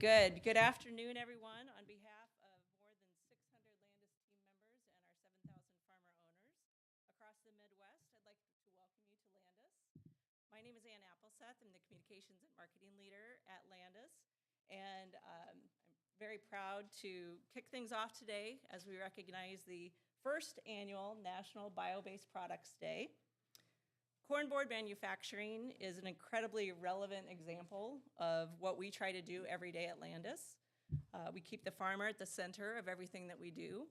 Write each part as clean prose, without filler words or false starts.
Good afternoon, everyone. On behalf of more than 600 Landis team members and our 7,000 farmer owners across the Midwest, I'd like to welcome you to Landis. My name is Ann Appleseth. I'm the Communications and Marketing Leader at Landis, and I'm very proud to kick things off today as we recognize the first annual National Bio-Based Products Day. Corn board manufacturing is an incredibly relevant example of what we try to do every day at Landis. We keep the farmer at the center of everything that we do.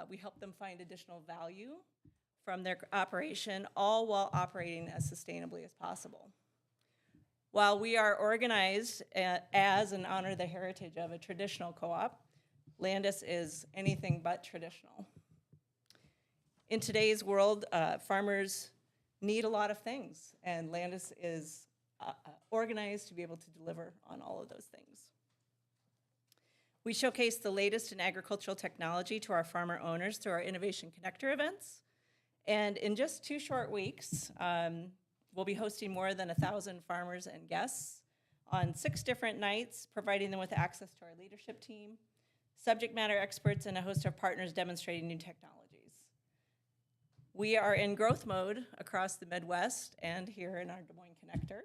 We help them find additional value from their operation, all while operating as sustainably as possible. While we are organized as and honor the heritage of a traditional co-op, Landis is anything but traditional. In today's world, farmers need a lot of things, and Landis is organized to be able to deliver on all of those things. We showcase the latest in agricultural technology to our farmer owners through our Innovation Connector events, and in just 2 short weeks, we'll be hosting more than 1,000 farmers and guests on 6 different nights, providing them with access to our leadership team, subject matter experts, and a host of partners demonstrating new technologies. We are in growth mode across the Midwest and here in our Des Moines connector,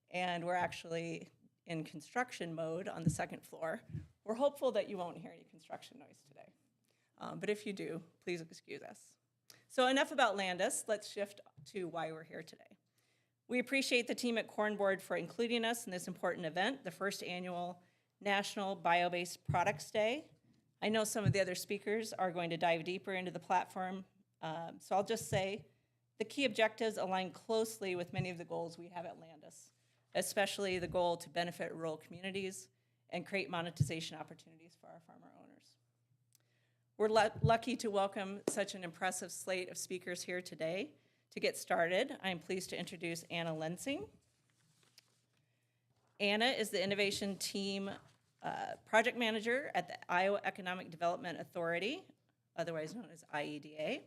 and we're actually in construction mode on the 2nd floor. We're hopeful that you won't hear any construction noise today, but if you do, please excuse us. So enough about Landis, let's shift to why we're here today. We appreciate the team at Corn Board for including us in this important event, the first annual National Bio-Based Products Day. I know some of the other speakers are going to dive deeper into the platform, so I'll just say the key objectives align closely with many of the goals we have at Landis, especially the goal to benefit rural communities and create monetization opportunities for our farmer owners. We're lucky to welcome such an impressive slate of speakers here today. To get started, I'm pleased to introduce Anna Lensing. Anna is the Innovation Team Project Manager at the Iowa Economic Development Authority, otherwise known as IEDA.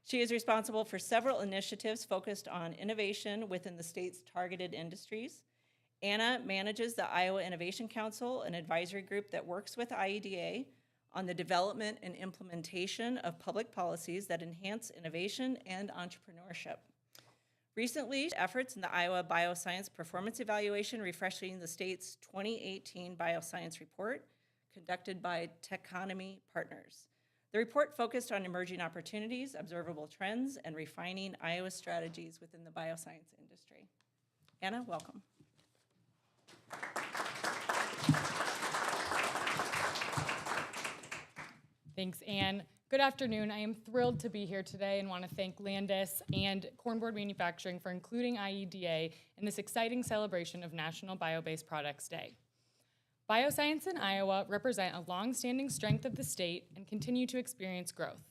She is responsible for several initiatives focused on innovation within the state's targeted industries. Anna manages the Iowa Innovation Council, an advisory group that works with IEDA on the development and implementation of public policies that enhance innovation and entrepreneurship. Recently, efforts in the Iowa Bioscience Performance Evaluation refreshing the state's 2018 Bioscience Report conducted by Techonomy Partners. The report focused on emerging opportunities, observable trends, and refining Iowa's strategies within the bioscience industry. Anna, welcome. Thanks, Ann. Good afternoon. I am thrilled to be here today and want to thank Landis and Corn Board Manufacturing for including IEDA in this exciting celebration of National Bio-Based Products Day. Bioscience in Iowa represent a long-standing strength of the state and continue to experience growth.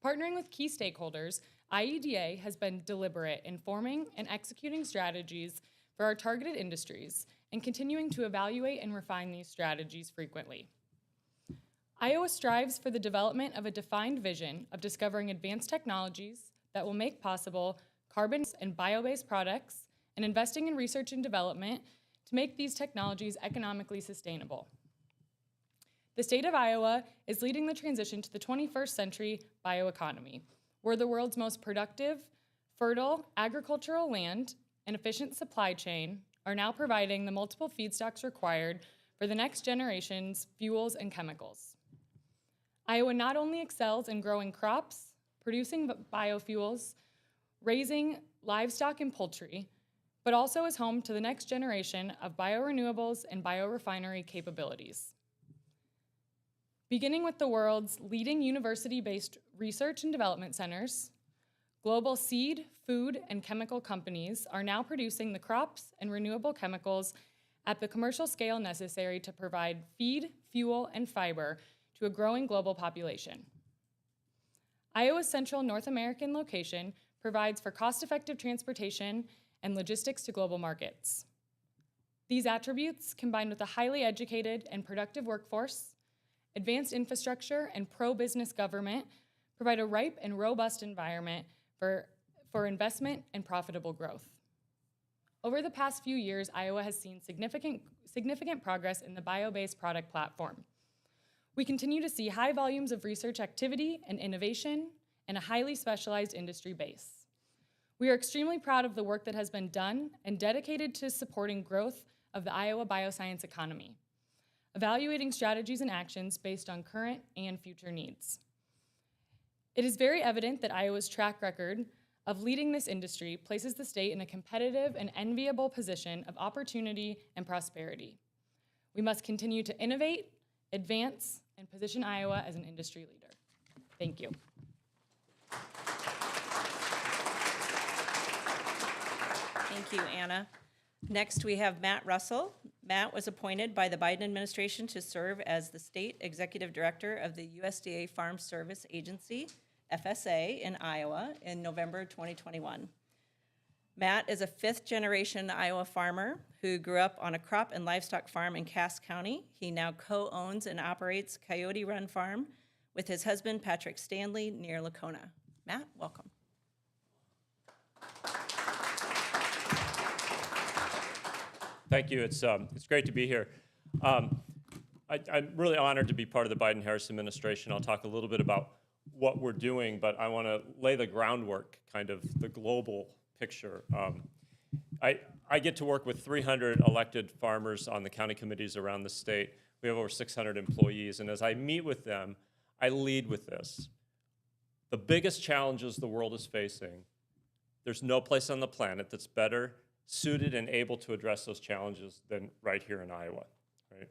Partnering with key stakeholders, IEDA has been deliberate in forming and executing strategies for our targeted industries and continuing to evaluate and refine these strategies frequently. Iowa strives for the development of a defined vision of discovering advanced technologies that will make possible carbon and bio-based products and investing in research and development to make these technologies economically sustainable. The state of Iowa is leading the transition to the 21st century bioeconomy, where the world's most productive, fertile agricultural land and efficient supply chain are now providing the multiple feedstocks required for the next generation's fuels and chemicals. Iowa not only excels in growing crops, producing biofuels, raising livestock and poultry, but also is home to the next generation of biorenewables and biorefinery capabilities. Beginning with the world's leading university-based research and development centers, global seed, food, and chemical companies are now producing the crops and renewable chemicals at the commercial scale necessary to provide feed, fuel, and fiber to a growing global population. Iowa's central North American location provides for cost-effective transportation and logistics to global markets. These attributes, combined with a highly educated and productive workforce, advanced infrastructure, and pro-business government, provide a ripe and robust environment for investment and profitable growth. Over the past few years, Iowa has seen significant progress in the bio-based product platform. We continue to see high volumes of research activity and innovation and a highly specialized industry base. We are extremely proud of the work that has been done and dedicated to supporting growth of the Iowa bioscience economy, evaluating strategies and actions based on current and future needs. It is very evident that Iowa's track record of leading this industry places the state in a competitive and enviable position of opportunity and prosperity. We must continue to innovate, advance, and position Iowa as an industry leader. Thank you. Thank you, Anna. Next, we have Matt Russell. Matt was appointed by the Biden administration to serve as the State Executive Director of the USDA Farm Service Agency, FSA, in Iowa in November 2021. Matt is a fifth-generation Iowa farmer who grew up on a crop and livestock farm in Cass County. He now co-owns and operates Coyote Run Farm with his husband, Patrick Stanley, near Lacona. Matt, welcome. Thank you. It's great to be here. I'm really honored to be part of the Biden-Harris administration. I'll talk a little bit about what we're doing, but I want to lay the groundwork, kind of the global picture. I get to work with 300 elected farmers on the county committees around the state. We have over 600 employees, and as I meet with them, I lead with this. The biggest challenges the world is facing, there's no place on the planet that's better suited and able to address those challenges than right here in Iowa, right?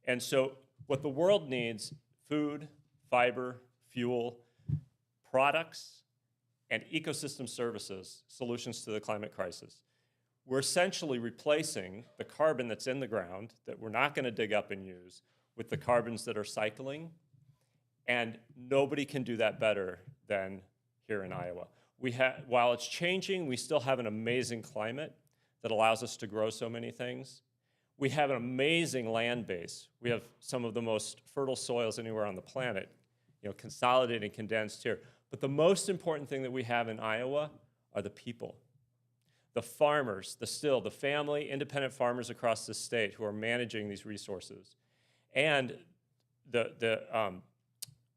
And so what the world needs, food, fiber, fuel, products, and ecosystem services, solutions to the climate crisis. We're essentially replacing the carbon that's in the ground that we're not going to dig up and use with the carbons that are cycling, and nobody can do that better than here in Iowa. While it's changing, we still have an amazing climate that allows us to grow so many things. We have an amazing land base. We have some of the most fertile soils anywhere on the planet, consolidated and condensed here. But the most important thing that we have in Iowa are the people. The farmers, the family, independent farmers across the state who are managing these resources. And the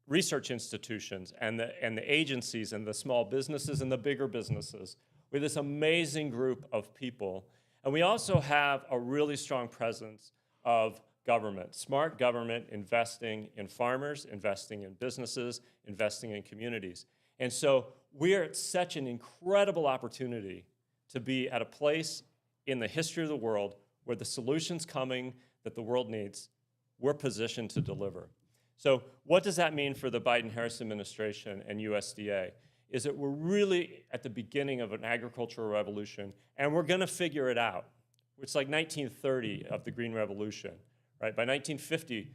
research institutions and the agencies and the small businesses and the bigger businesses. We have this amazing group of people. And we also have a really strong presence of government, smart government investing in farmers, investing in businesses, investing in communities. And so we're at such an incredible opportunity to be at a place in the history of the world where the solutions coming that the world needs, we're positioned to deliver. So what does that mean for the Biden-Harris administration and USDA? Is that we're really at the beginning of an agricultural revolution, and we're going to figure it out. It's like 1930 of the Green Revolution, right? By 1950,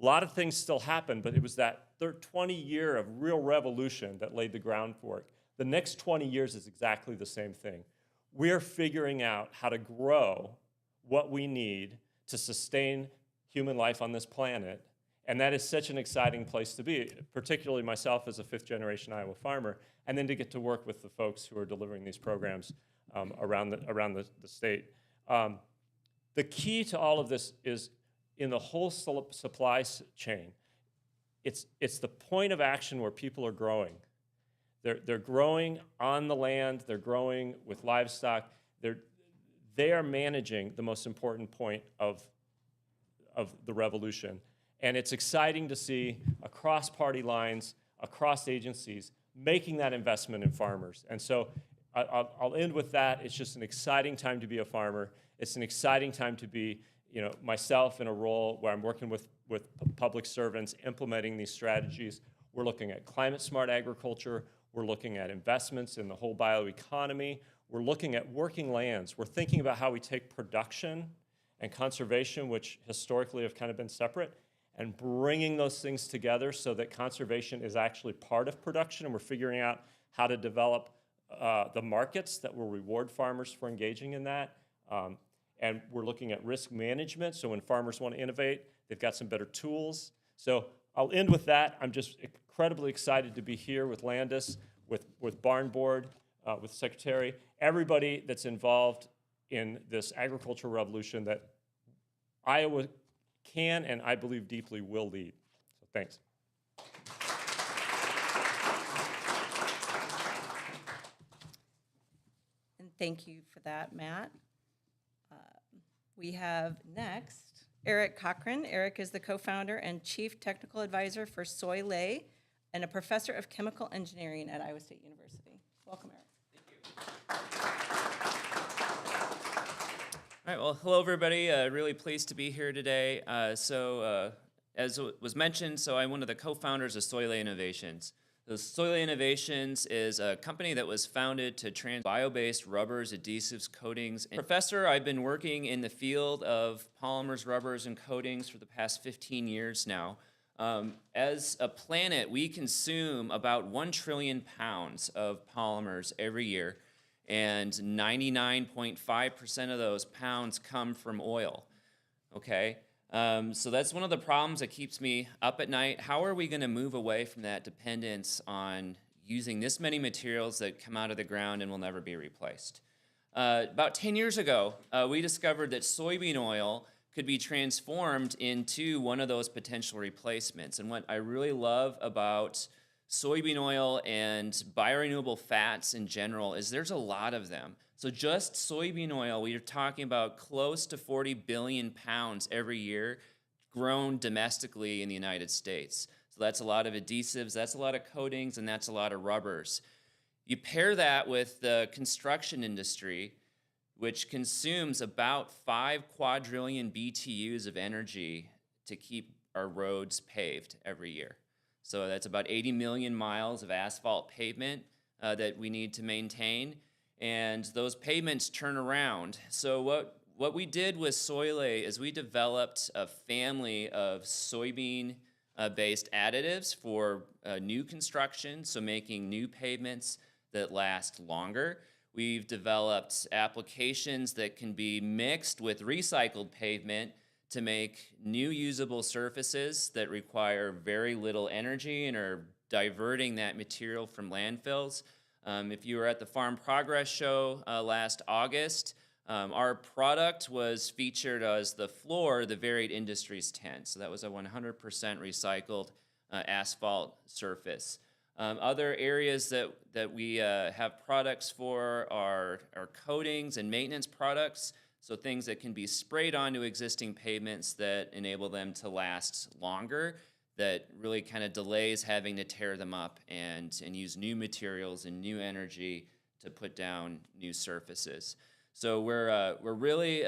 a lot of things still happened, but it was that 20 year of real revolution that laid the groundwork. The next 20 years is exactly the same thing. We're figuring out how to grow what we need to sustain human life on this planet. And that is such an exciting place to be, particularly myself as a fifth-generation Iowa farmer, and then to get to work with the folks who are delivering these programs around the state. The key to all of this is in the whole supply chain. It's the point of action where people are growing. They're growing on the land. They're growing with livestock. They are managing the most important point of the revolution. And it's exciting to see across party lines, across agencies, making that investment in farmers. And so I'll end with that. It's just an exciting time to be a farmer. It's an exciting time to be myself in a role where I'm working with public servants, implementing these strategies. We're looking at climate-smart agriculture. We're looking at investments in the whole bioeconomy. We're looking at working lands. We're thinking about how we take production and conservation, which historically have kind of been separate, and bringing those things together so that conservation is actually part of production, and we're figuring out how to develop the markets that will reward farmers for engaging in that. And we're looking at risk management, so when farmers want to innovate, they've got some better tools. So I'll end with that. I'm just incredibly excited to be here with Landis, with Barn Board, with Secretary, everybody that's involved in this agricultural revolution that Iowa can and I believe deeply will lead. So thanks. And thank you for that, Matt. We have next Eric Cochran. Eric is the co-founder and chief technical advisor for Soy Lay and a professor of chemical engineering at Iowa State University. Welcome, Eric. All right, well, hello, everybody. Really pleased to be here today. As was mentioned, I'm one of the co-founders of Soy Lay Innovations. So Soy Lay Innovations is a company that was founded to bio-based rubbers, adhesives, coatings. Professor, I've been working in the field of polymers, rubbers, and coatings for the past 15 years now. As a planet, we consume about 1 trillion pounds of polymers every year, and 99.5% of those pounds come from oil, okay? So that's one of the problems that keeps me up at night. How are we going to move away from that dependence on using this many materials that come out of the ground and will never be replaced? About 10 years ago, we discovered that soybean oil could be transformed into one of those potential replacements. And what I really love about soybean oil and biorenewable fats in general is there's a lot of them. So just soybean oil, we are talking about close to 40 billion pounds every year grown domestically in the United States. So that's a lot of adhesives, that's a lot of coatings, and that's a lot of rubbers. You pair that with the construction industry, which consumes about 5 quadrillion BTUs of energy to keep our roads paved every year. So that's about 80 million miles of asphalt pavement that we need to maintain. And those pavements turn around. So what we did with Soy Lay is we developed a family of soybean-based additives for new construction, so making new pavements that last longer. We've developed applications that can be mixed with recycled pavement to make new usable surfaces that require very little energy and are diverting that material from landfills. If you were at the Farm Progress Show last August, our product was featured as the floor of the Varied Industries tent. So that was a 100% recycled asphalt surface. Other areas that we have products for are coatings and maintenance products. So things that can be sprayed onto existing pavements that enable them to last longer, that really kind of delays having to tear them up and use new materials and new energy to put down new surfaces. So we're really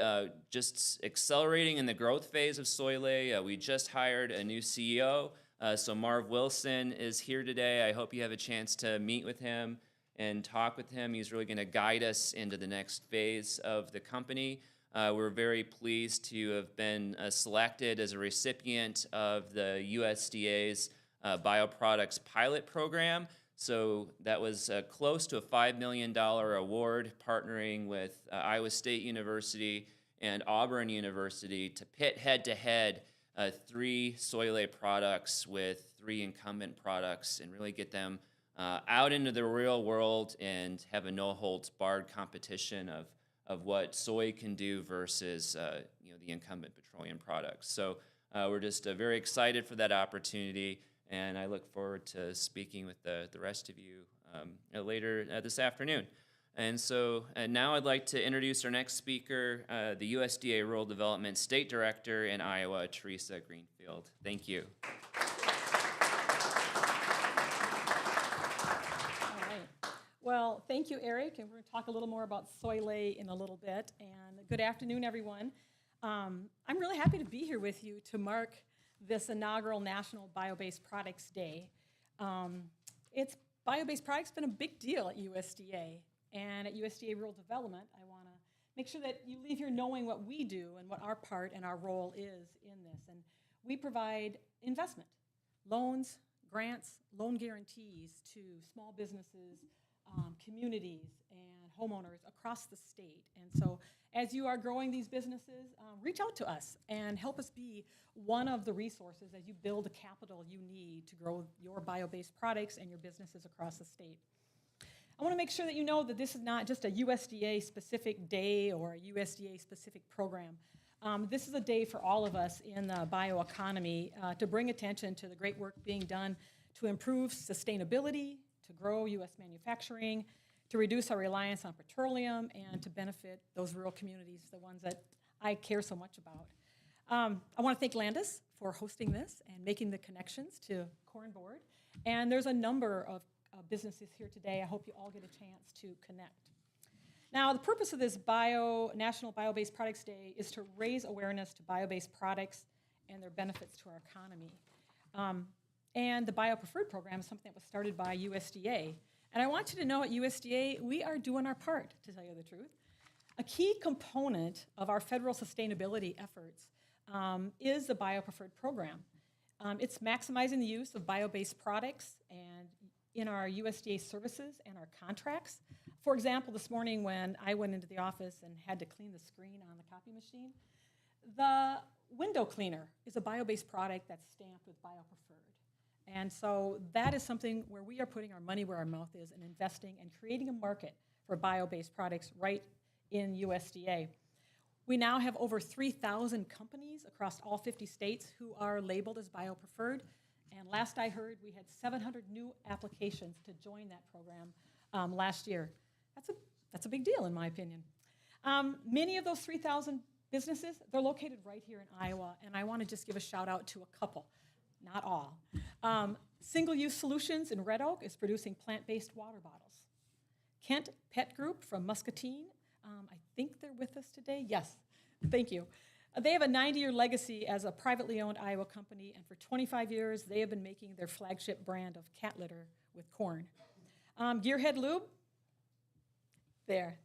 just accelerating in the growth phase of Soy Lay. We just hired a new CEO. So Marv Wilson is here today. I hope you have a chance to meet with him and talk with him. He's really going to guide us into the next phase of the company. We're very pleased to have been selected as a recipient of the USDA's Bioproducts Pilot Program. So that was close to a $5 million award, partnering with Iowa State University and Auburn University to pit head-to-head 3 Soy Lay products with 3 incumbent products and really get them out into the real world and have a no-holds-barred competition of what soy can do versus the incumbent petroleum products. So we're just very excited for that opportunity, and I look forward to speaking with the rest of you later this afternoon. And so now I'd like to introduce our next speaker, the USDA Rural Development State Director in Iowa, Teresa Greenfield. Thank you. Well, thank you, Eric, and we're going to talk a little more about Soy Lay in a little bit. And good afternoon, everyone. I'm really happy to be here with you to mark this inaugural National Biobased Products Day. It's bio-based products been a big deal at USDA, and at USDA Rural Development, I want to make sure that you leave here knowing what we do and what our part and our role is in this. And we provide investment, loans, grants, loan guarantees to small businesses, communities, and homeowners across the state. And so as you are growing these businesses, reach out to us and help us be one of the resources as you build the capital you need to grow your bio-based products and your businesses across the state. I want to make sure that you know that this is not just a USDA-specific day or a USDA-specific program. This is a day for all of us in the bioeconomy to bring attention to the great work being done to improve sustainability, to grow U.S. manufacturing, to reduce our reliance on petroleum, and to benefit those rural communities, the ones that I care so much about. I want to thank Landis for hosting this and making the connections to Corn Board. And there's a number of businesses here today. I hope you all get a chance to connect. Now, the purpose of this National Biobased Products Day is to raise awareness to bio-based products and their benefits to our economy. And the BioPreferred program is something that was started by USDA. And I want you to know at USDA, we are doing our part, to tell you the truth. A key component of our federal sustainability efforts is the BioPreferred program. It's maximizing the use of bio-based products and in our USDA services and our contracts. For example, this morning when I went into the office and had to clean the screen on the copy machine, the window cleaner is a bio-based product that's stamped with BioPreferred. And so that is something where we are putting our money where our mouth is and investing and creating a market for bio-based products right in USDA. We now have over 3,000 companies across all 50 states who are labeled as BioPreferred. And last I heard, we had 700 new applications to join that program last year. That's a big deal, in my opinion. Many of those 3,000 businesses, they're located right here in Iowa, and I want to just give a shout out to a couple, not all. Single-Use Solutions in Red Oak is producing plant-based water bottles. Kent Pet Group from Muscatine, I think they're with us today. Yes, thank you. They have a 90-year legacy as a privately owned Iowa company, and for 25 years, they have been making their flagship brand of cat litter with corn. Gearhead Lube, there.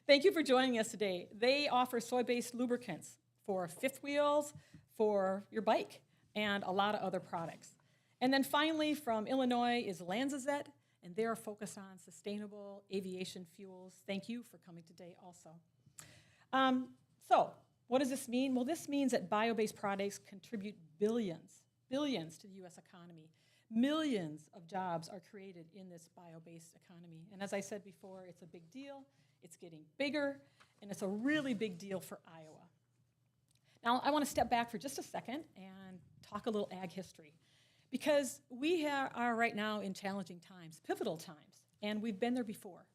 Thank you for joining us today. They offer soy-based lubricants for fifth wheels, for your bike, and a lot of other products. And then finally, from Illinois is Lanzazet, and they are focused on sustainable aviation fuels. Thank you for coming today also. So what does this mean? Well, this means that bio-based products contribute billions to the U.S. economy. Millions of jobs are created in this bio-based economy. And as I said before, it's a big deal, it's getting bigger, and it's a really big deal for Iowa. Now, I want to step back for just a second and talk a little ag history, because we are right now in challenging times, pivotal times, and we've been there before.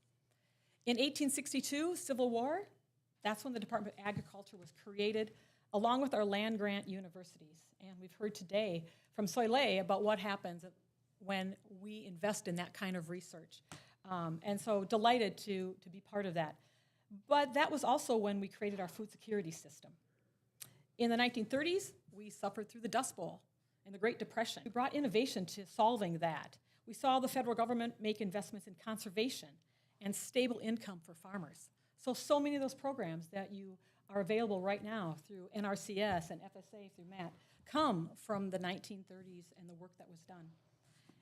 In 1862, Civil War, that's when the Department of Agriculture was created, along with our land-grant universities. And we've heard today from Soleil about what happens when we invest in that kind of research. And so delighted to be part of that. But that was also when we created our food security system. In the 1930s, we suffered through the Dust Bowl and the Great Depression. We brought innovation to solving that. We saw the federal government make investments in conservation and stable income for farmers. So many of those programs that you are available right now through NRCS and FSA through MAT come from the 1930s and the work that was done.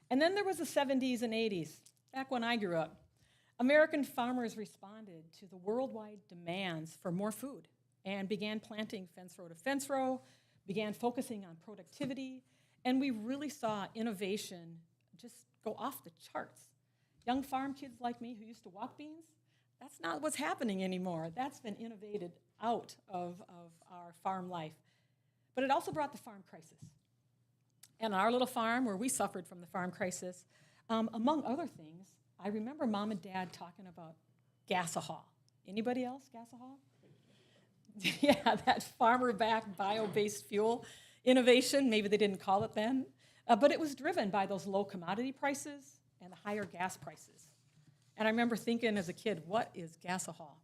And then there was the 70s and 80s, back when I grew up. American farmers responded to the worldwide demands for more food and began planting fence row to fence row, began focusing on productivity, and we really saw innovation just go off the charts. Young farm kids like me who used to walk beans, that's not what's happening anymore. That's been innovated out of our farm life. But it also brought the farm crisis. And our little farm, where we suffered from the farm crisis, among other things, I remember Mom and Dad talking about gasohol. Anybody else, gasohol? Yeah, that farmer-backed bio-based fuel innovation. Maybe they didn't call it then. But it was driven by those low commodity prices and the higher gas prices. And I remember thinking as a kid, what is gasohol?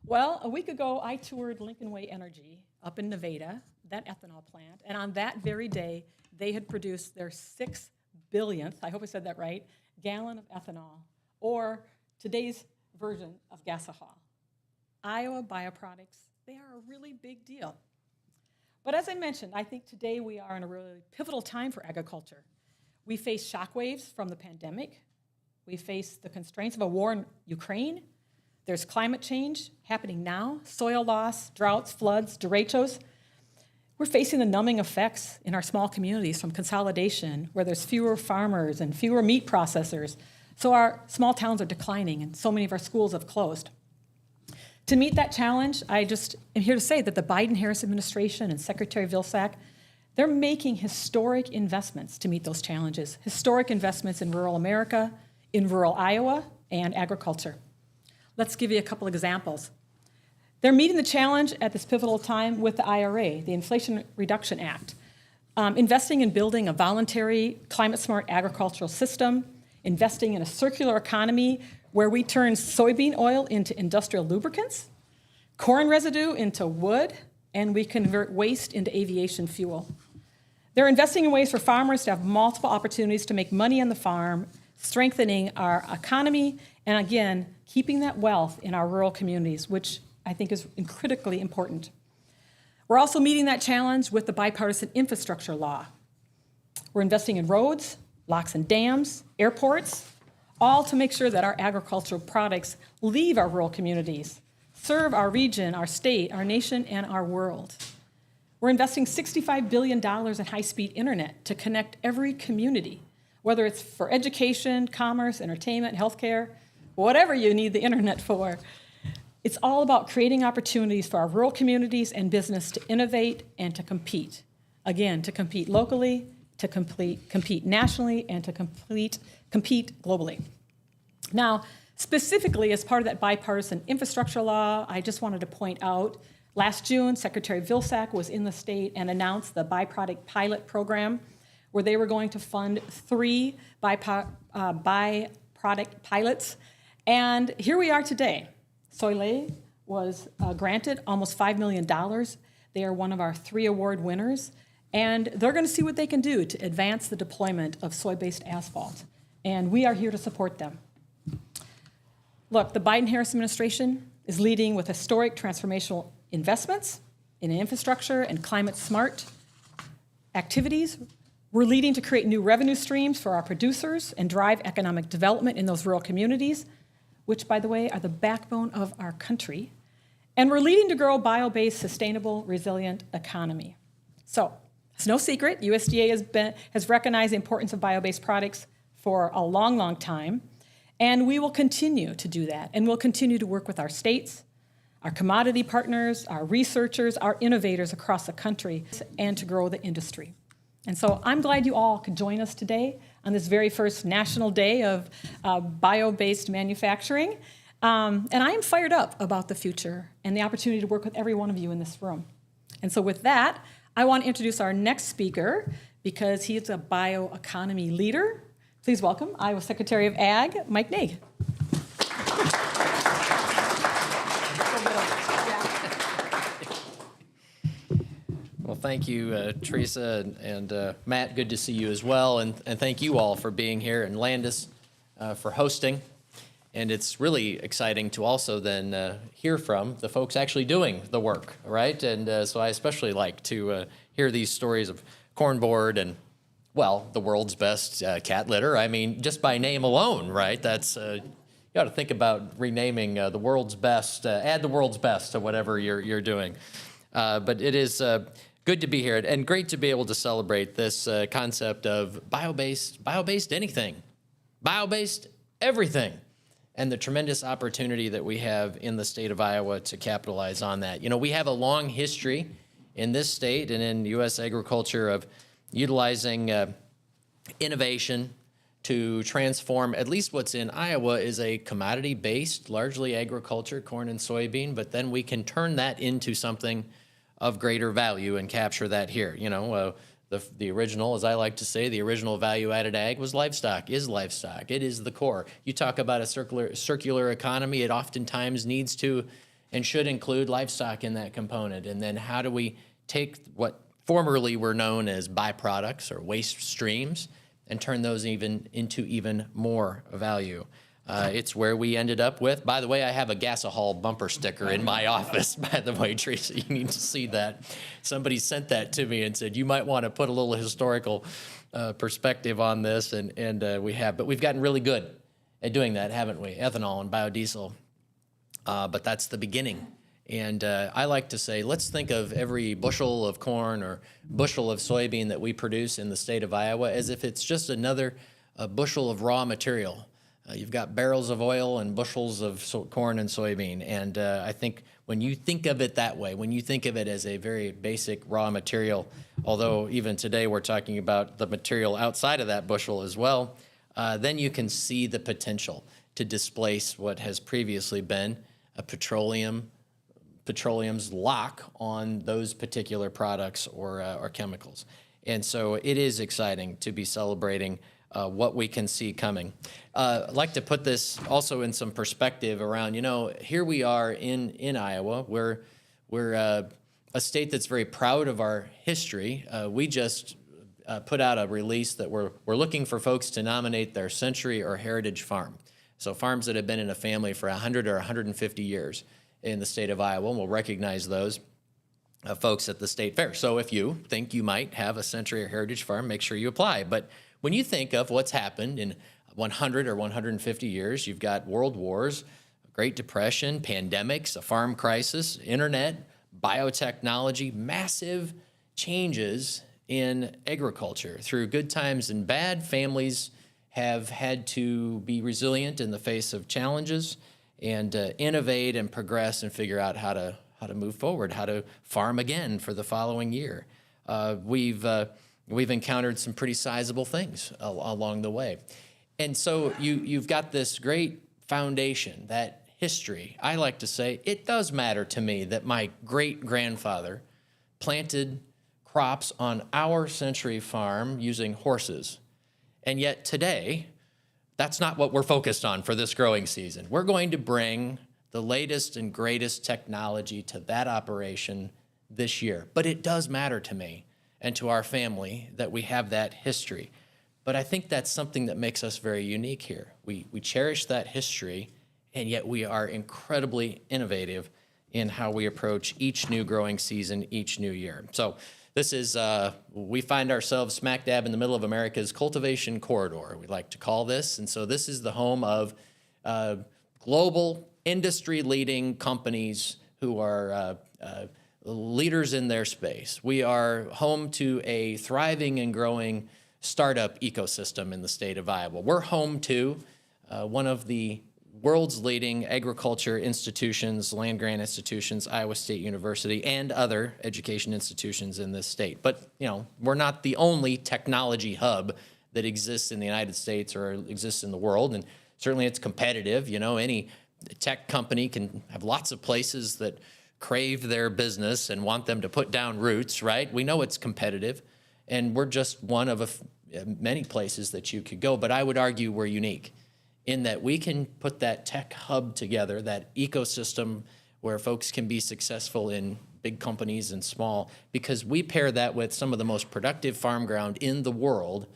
Well, a week ago, I toured Lincoln Way Energy up in Nevada, that ethanol plant, and on that very day, they had produced their 6 billionth, I hope I said that right, gallon of ethanol, or today's version of gasohol. Iowa bioproducts, they are a really big deal. But as I mentioned, I think today we are in a really pivotal time for agriculture. We face shockwaves from the pandemic. We face the constraints of a war in Ukraine. There's climate change happening now, soil loss, droughts, floods, derechos. We're facing the numbing effects in our small communities from consolidation, where there's fewer farmers and fewer meat processors, So our small towns are declining, and so many of our schools have closed. To meet that challenge, I just am here to say that the Biden-Harris administration and Secretary Vilsack, they're making historic investments to meet those challenges, historic investments in rural America, in rural Iowa, and agriculture. Let's give you a couple examples. They're meeting the challenge at this pivotal time with the IRA, the Inflation Reduction Act, investing in building a voluntary, climate-smart agricultural system, investing in a circular economy where we turn soybean oil into industrial lubricants, corn residue into wood, and we convert waste into aviation fuel. They're investing in ways for farmers to have multiple opportunities to make money on the farm, strengthening our economy, and again, keeping that wealth in our rural communities, which I think is critically important. We're also meeting that challenge with the bipartisan infrastructure law. We're investing in roads, locks and dams, airports, all to make sure that our agricultural products leave our rural communities, serve our region, our state, our nation, and our world. We're investing $65 billion in high-speed internet to connect every community, whether it's for education, commerce, entertainment, healthcare, whatever you need the internet for. It's all about creating opportunities for our rural communities and business to innovate and to compete. Again, to compete locally, to compete nationally, and to compete globally. Now, specifically as part of that bipartisan infrastructure law, I just wanted to point out, last June, Secretary Vilsack was in the state and announced the byproduct pilot program, where they were going to fund 3 byproduct pilots. And here we are today. Soleil was granted almost $5 million. They are one of our 3 award winners. And they're going to see what they can do to advance the deployment of soy-based asphalt. And we are here to support them. Look, the Biden-Harris administration is leading with historic transformational investments in infrastructure and climate-smart activities. We're leading to create new revenue streams for our producers and drive economic development in those rural communities, which, by the way, are the backbone of our country. And we're leading to grow a bio-based, sustainable, resilient economy. So, it's no secret, USDA has recognized the importance of bio-based products for a long, long time, and we will continue to do that, and we'll continue to work with our states, our commodity partners, our researchers, our innovators across the country, and to grow the industry. And so I'm glad you all could join us today on this very first National Day of Bio-Based Manufacturing, and I am fired up about the future and the opportunity to work with every one of you in this room. And so with that, I want to introduce our next speaker because he's a bioeconomy leader. Please welcome Iowa Secretary of Ag, Mike Naig. Well, thank you, Teresa, and Matt, good to see you as well. And thank you all for being here, and Landis for hosting. And it's really exciting to also then hear from the folks actually doing the work, right? And so I especially like to hear these stories of corn board and, well, the world's best cat litter. I mean, just by name alone, right? That's, you got to think about renaming the world's best, add the world's best to whatever you're doing. But it is good to be here and great to be able to celebrate this concept of bio-based anything, bio-based everything, and the tremendous opportunity that we have in the state of Iowa to capitalize on that. You know, we have a long history in this state and in U.S. agriculture of utilizing innovation to transform at least what's in Iowa is a commodity-based, largely agriculture, corn and soybean, but then we can turn that into something of greater value and capture that here. You know, the original, as I like to say, the original value-added ag was livestock, is livestock. It is the core. You talk about a circular economy, it oftentimes needs to and should include livestock in that component. And then how do we take what formerly were known as byproducts or waste streams and turn those into even more value? It's where we ended up with, by the way, I have a Gasohol bumper sticker in my office, by the way, Teresa, you need to see that. Somebody sent that to me and said, you might want to put a little historical perspective on this, and we have. But we've gotten really good at doing that, haven't we? Ethanol and biodiesel, but that's the beginning. And I like to say, let's think of every bushel of corn or bushel of soybean that we produce in the state of Iowa as if it's just another bushel of raw material You've got barrels of oil and bushels of corn and soybean. And I think when you think of it that way, when you think of it as a very basic raw material, although even today we're talking about the material outside of that bushel as well, then you can see the potential to displace what has previously been a petroleum's lock on those particular products or chemicals. And so it is exciting to be celebrating what we can see coming. I'd like to put this also in some perspective around, here we are in Iowa. We're a state that's very proud of our history. We just put out a release that we're looking for folks to nominate their century or heritage farm. So farms that have been in a family for 100 or 150 years in the state of Iowa, and we'll recognize those folks at the state fair. So if you think you might have a century or heritage farm, make sure you apply. But when you think of what's happened in 100 or 150 years, you've got world wars, Great Depression, pandemics, a farm crisis, internet, biotechnology, massive changes in agriculture. Through good times and bad, families have had to be resilient in the face of challenges and innovate and progress and figure out how to move forward, how to farm again for the following year. We've encountered some pretty sizable things along the way. And so you've got this great foundation, that history. I like to say it does matter to me that my great-grandfather planted crops on our century farm using horses. And yet today, that's not what we're focused on for this growing season. We're going to bring the latest and greatest technology to that operation this year. But it does matter to me and to our family that we have that history. But I think that's something that makes us very unique here. We cherish that history, and yet we are incredibly innovative in how we approach each new growing season, each new year. So this is, we find ourselves smack dab in the middle of America's cultivation corridor, we like to call this. And so this is the home of global industry-leading companies who are leaders in their space. We are home to a thriving and growing startup ecosystem in the state of Iowa. We're home to one of the world's leading agriculture institutions, land-grant institutions, Iowa State University, and other education institutions in this state. But, we're not the only technology hub that exists in the United States or exists in the world, and certainly it's competitive. Any tech company can have lots of places that crave their business and want them to put down roots, right? We know it's competitive, and we're just one of many places that you could go. But I would argue we're unique in that we can put that tech hub together, that ecosystem where folks can be successful in big companies and small, because we pair that with some of the most productive farm ground in the world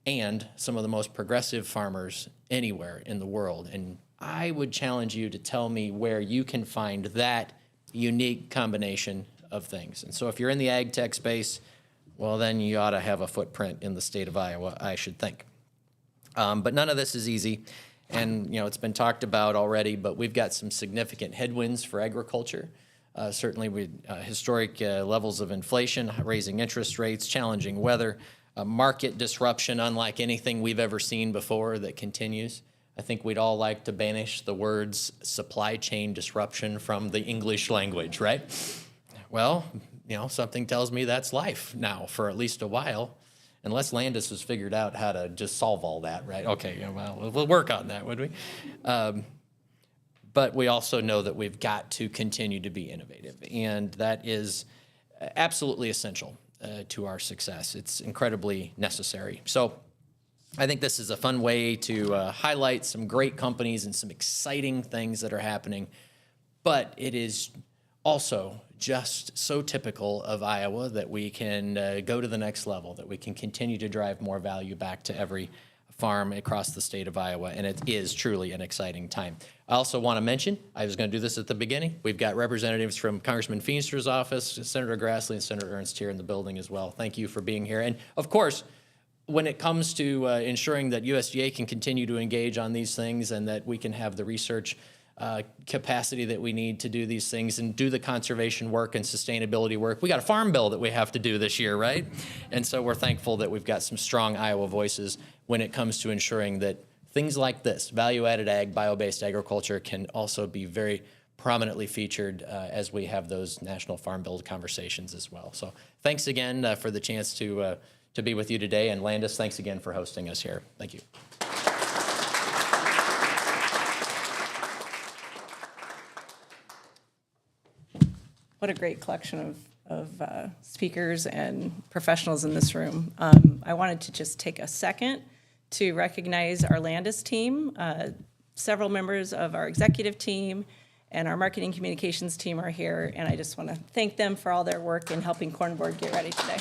and some of the most progressive farmers anywhere in the world. And I would challenge you to tell me where you can find that unique combination of things. And so if you're in the ag tech space, well, then you ought to have a footprint in the state of Iowa, I should think. But none of this is easy. And, it's been talked about already, but we've got some significant headwinds for agriculture. Certainly, historic levels of inflation, raising interest rates, challenging weather, market disruption unlike anything we've ever seen before that continues. I think we'd all like to banish the words supply chain disruption from the English language, right? Well, something tells me that's life now for at least a while. Unless Landis has figured out how to just solve all that, right? Okay, well, we'll work on that, would we? But we also know that we've got to continue to be innovative, and that is absolutely essential to our success. It's incredibly necessary. So I think this is a fun way to highlight some great companies and some exciting things that are happening, but it is also just so typical of Iowa that we can go to the next level, that we can continue to drive more value back to every farm across the state of Iowa, and it is truly an exciting time. I also want to mention, I was going to do this at the beginning, we've got representatives from Congressman Feenster's office, Senator Grassley, and Senator Ernst here in the building as well. Thank you for being here. And of course, when it comes to ensuring that USDA can continue to engage on these things and that we can have the research capacity that we need to do these things and do the conservation work and sustainability work. We got a farm bill that we have to do this year, right? And so we're thankful that we've got some strong Iowa voices when it comes to ensuring that things like this, value-added ag, bio-based agriculture, can also be very prominently featured as we have those National Farm Bill conversations as well. So thanks again for the chance to be with you today. And Landis, thanks again for hosting us here. Thank you. What a great collection of speakers and professionals in this room. I wanted to just take a second to recognize our Landis team. Several members of our executive team and our marketing communications team are here, and I just want to thank them for all their work in helping Corn Board get ready today.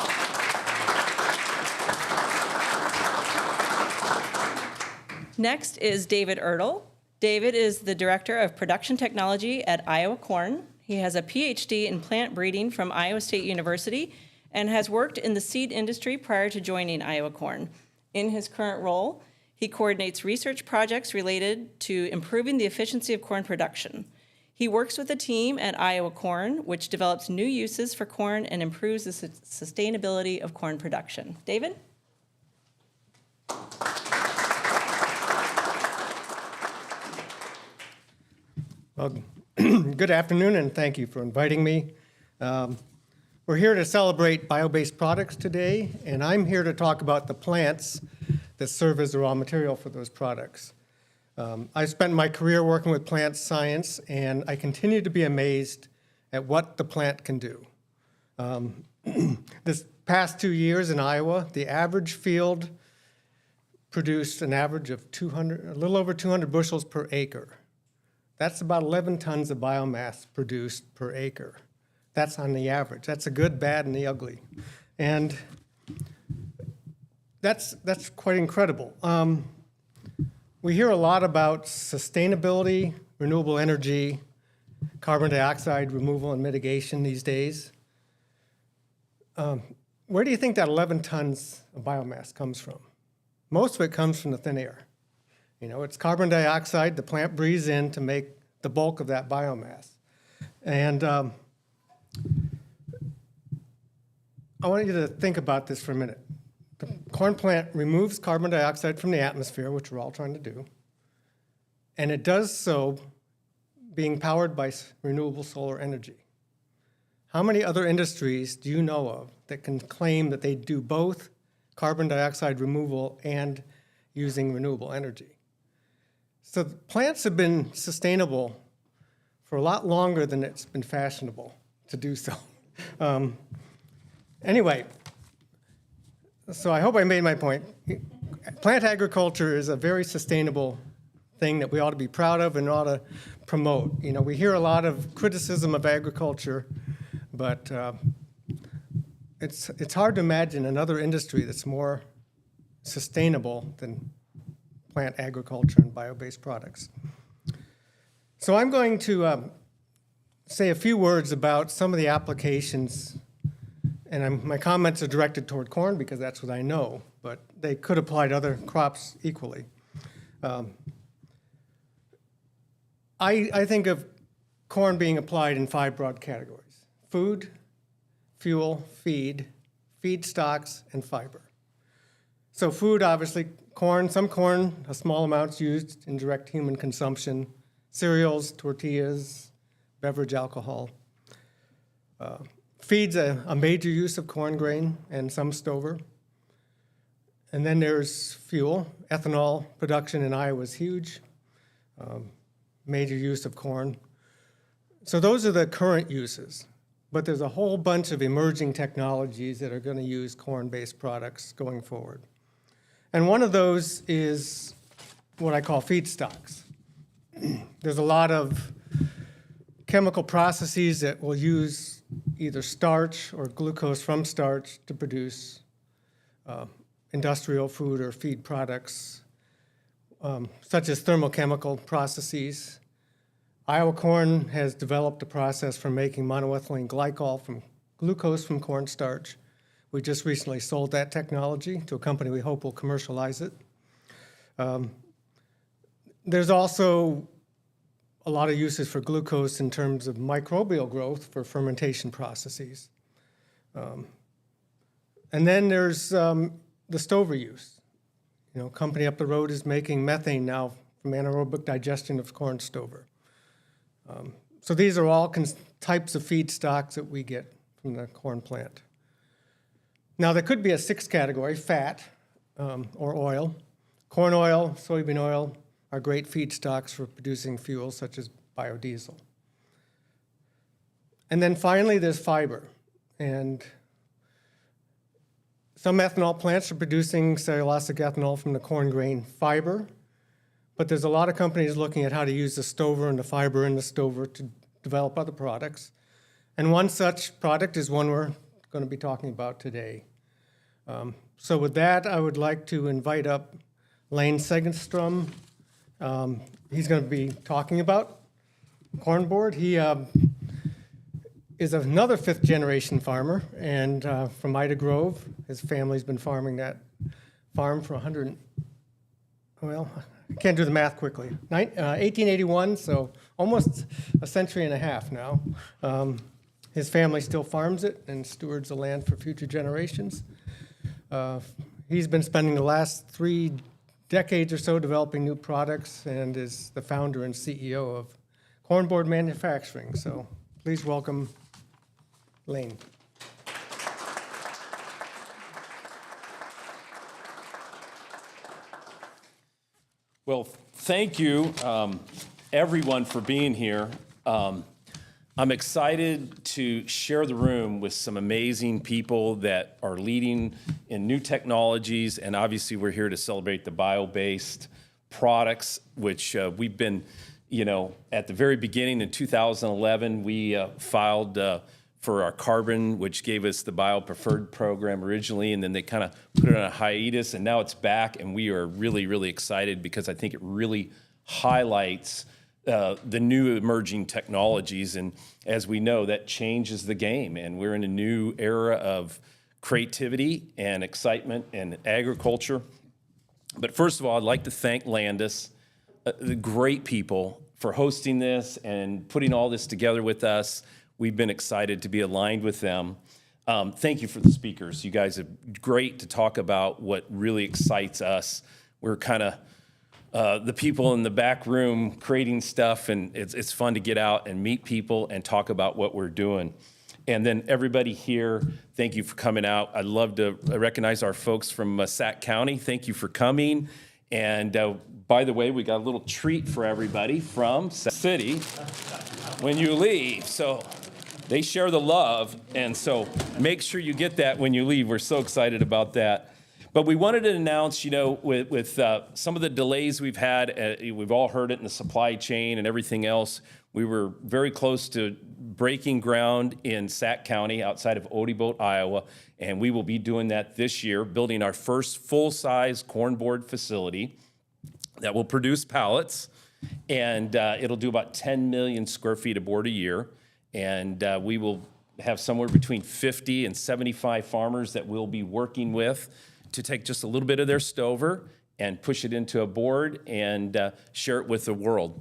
Next is David Ertl. David is the Director of Production Technology at Iowa Corn. He has a PhD in plant breeding from Iowa State University and has worked in the seed industry prior to joining Iowa Corn. In his current role, he coordinates research projects related to improving the efficiency of corn production. He works with a team at Iowa Corn, which develops new uses for corn and improves the sustainability of corn production. David? Well, good afternoon, and thank you for inviting me. We're here to celebrate bio-based products today, and I'm here to talk about the plants that serve as the raw material for those products. I've spent my career working with plant science, and I continue to be amazed at what the plant can do. This past 2 years in Iowa, the average field produced an average of a little over 200 bushels per acre. That's about 11 tons of biomass produced per acre. That's on the average. That's the good, bad, and the ugly. And that's quite incredible. We hear a lot about sustainability, renewable energy, carbon dioxide removal and mitigation these days. Where do you think that 11 tons of biomass comes from? Most of it comes from the thin air. You know, it's carbon dioxide the plant breathes in to make the bulk of that biomass. And I want you to think about this for a minute. The corn plant removes carbon dioxide from the atmosphere, which we're all trying to do, and it does so being powered by renewable solar energy. How many other industries do you know of that can claim that they do both carbon dioxide removal and using renewable energy? So plants have been sustainable for a lot longer than it's been fashionable to do so. Anyway, so I hope I made my point. Plant agriculture is a very sustainable thing that we ought to be proud of and ought to promote. You know, we hear a lot of criticism of agriculture, but it's hard to imagine another industry that's more sustainable than plant agriculture and bio-based products. So I'm going to say a few words about some of the applications, and my comments are directed toward corn because that's what I know, but they could apply to other crops equally. I think of corn being applied in 5 broad categories: food, fuel, feed, feedstocks, and fiber. So food, obviously, corn, some corn, a small amounts used in direct human consumption, cereals, tortillas, beverage alcohol. Feed's a major use of corn grain and some stover. And then there's fuel. Ethanol production in Iowa is huge, major use of corn. So those are the current uses. But there's a whole bunch of emerging technologies that are going to use corn-based products going forward. And one of those is what I call feedstocks. There's a lot of chemical processes that will use either starch or glucose from starch to produce industrial food or feed products, such as thermochemical processes. Iowa Corn has developed a process for making monoethylene glycol from glucose from cornstarch. We just recently sold that technology to a company we hope will commercialize it. There's also a lot of uses for glucose in terms of microbial growth for fermentation processes. And then there's the stover use. company up the road is making methane now from anaerobic digestion of corn stover. So these are all types of feedstocks that we get from the corn plant. Now, there could be a sixth category, fat or oil. Corn oil, soybean oil are great feedstocks for producing fuels such as biodiesel. And then finally, there's fiber. And some ethanol plants are producing cellulosic ethanol from the corn grain fiber, but there's a lot of companies looking at how to use the stover and the fiber in the stover to develop other products. And one such product is one we're going to be talking about today. So with that, I would like to invite up Lane Segenstrom. He's going to be talking about corn board. He is another fifth-generation farmer, and from Ida Grove. His family's been farming that farm for I can't do the math quickly. 1881, so almost a century and a half now. His family still farms it and stewards the land for future generations. He's been spending the last 3 decades or so developing new products and is the founder and CEO of Corn Board Manufacturing. So please welcome Lane. Well, thank you, everyone, for being here. I'm excited to share the room with some amazing people that are leading in new technologies, and obviously we're here to celebrate the bio-based products, which we've been, at the very beginning in 2011, we filed for our carbon, which gave us the bio-preferred program originally, and then they kind of put it on a hiatus, and now it's back, and we are really, really excited because I think it really highlights the new emerging technologies, and as we know, that changes the game, and we're in a new era of creativity and excitement in agriculture. But first of all, I'd like to thank Landis, the great people, for hosting this and putting all this together with us. We've been excited to be aligned with them. Thank you for the speakers. You guys are great to talk about what really excites us. We're kind of the people in the back room creating stuff, and it's fun to get out and meet people and talk about what we're doing. And then everybody here, thank you for coming out. I'd love to recognize our folks from Sac County. Thank you for coming. And by the way, we got a little treat for everybody from Sac City when you leave. So they share the love, and so make sure you get that when you leave. We're so excited about that. But we wanted to announce, with some of the delays we've had, we've all heard it in the supply chain and everything else. We were very close to breaking ground in Sac County outside of Odebolt, Iowa, and we will be doing that this year, building our first full-size corn board facility that will produce pallets, and it'll do about 10 million square feet of board a year, and we will have somewhere between 50 and 75 farmers that we'll be working with to take just a little bit of their stover and push it into a board and share it with the world.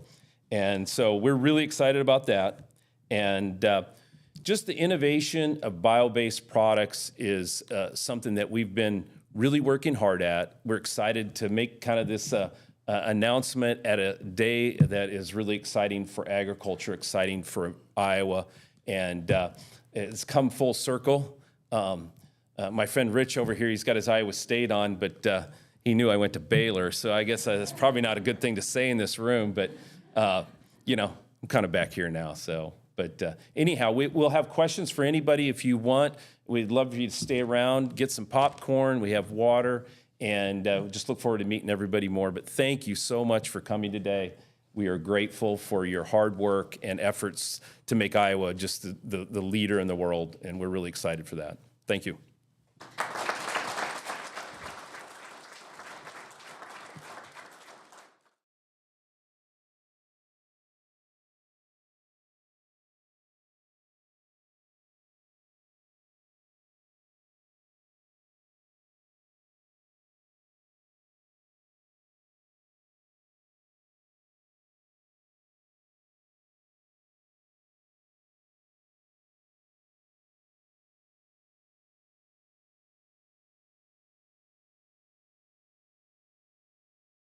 And so we're really excited about that. And just the innovation of bio-based products is something that we've been really working hard at. We're excited to make kind of this announcement at a day that is really exciting for agriculture, exciting for Iowa, and it's come full circle. My friend Rich over here, he's got his Iowa State on, but he knew I went to Baylor, so I guess that's probably not a good thing to say in this room, but I'm kind of back here now, so. But anyhow, we'll have questions for anybody if you want. We'd love for you to stay around, get some popcorn, we have water, and just look forward to meeting everybody more. But thank you so much for coming today. We are grateful for your hard work and efforts to make Iowa just the leader in the world, and we're really excited for that. Thank you.